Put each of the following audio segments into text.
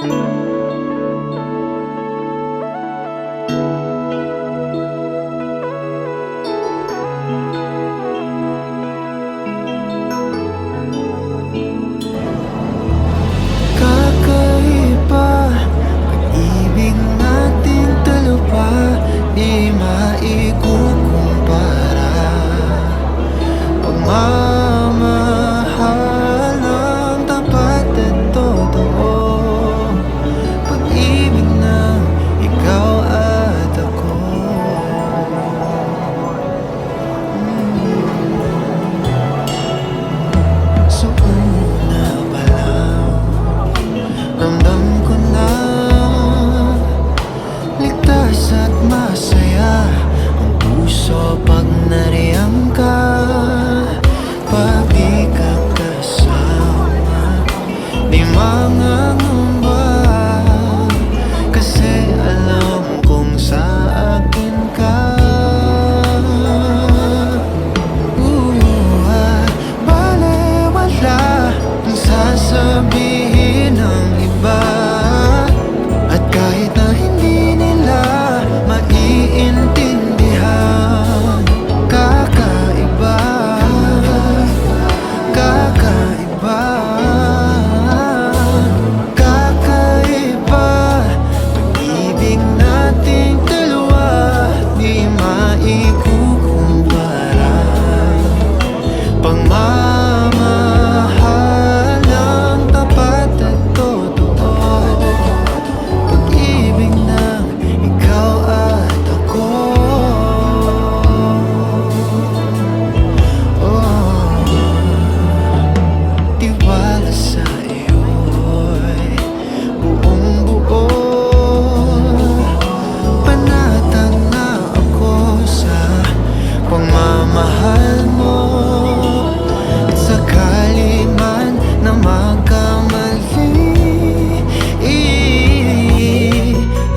Kakaiba, pag-ibig nating dalawa, di maikukumpara. Pagmamahal ng tapat at totoo, pag-ibig ng ikaw at ako. So una pa lang, ramdam ko na ligtas at masaya ang puso pag nariyang ka. Pabigak kasama, di mangangamba, kasi alam kong sa akin ka. Balewala ang sasabihin ng iba, at kahit na hindi nila maiintindihan. Kakaiba, kakaiba, kakaiba, pag-ibig nating dalawa, di maikukumpara. Pagmamahal ng tapat at totoo, pag-ibig ng ikaw at ako. Tiwala sa iyo'y buong buo, panatag na ako sa pagmamahal mo. At sakali man na magkamali,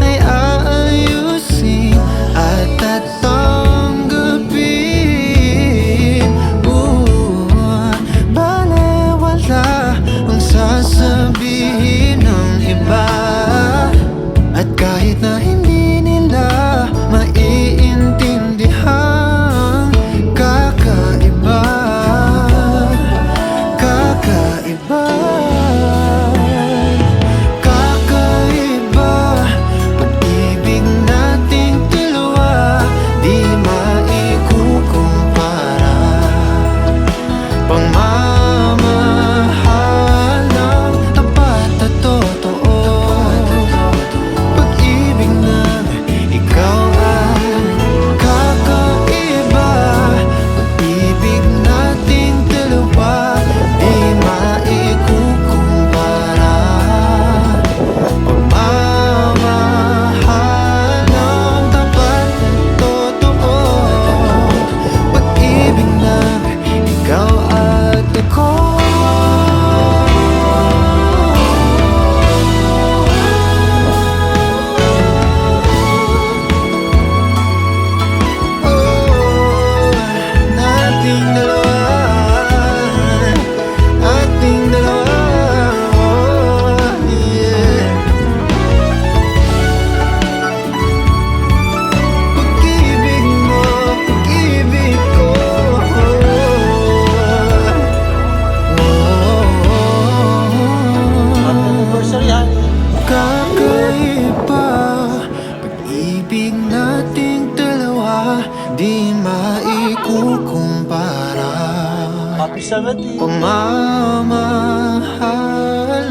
ay aayusin at tatanggapin. Balewala ang sasabihin ng iba, at kahit na hindi nila maiintindihan. Kakaiba, kakaiba, kakaiba, pag-ibig nating dalawa, di maikukumpara. Pagmamahal ng tapat at totoo, pag-ibig ng ikaw at kakaiba, pag-ibig nating dalawa, di maikukumpara. Pagmamahal ng tapat at totoo, pag-ibig ng ikaw at ako. Nating dalawa, ating dalawa, yeah. Pag-ibig mo, pag-ibig ko, Anniversary ha. kakaiba, pag-ibig nating dalawa, di maikukumpara. Happy 70. Pagmamahal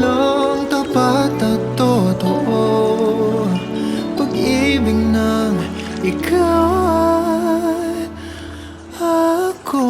ang tapat at totoo, pag-ibig ng ikaw at ako.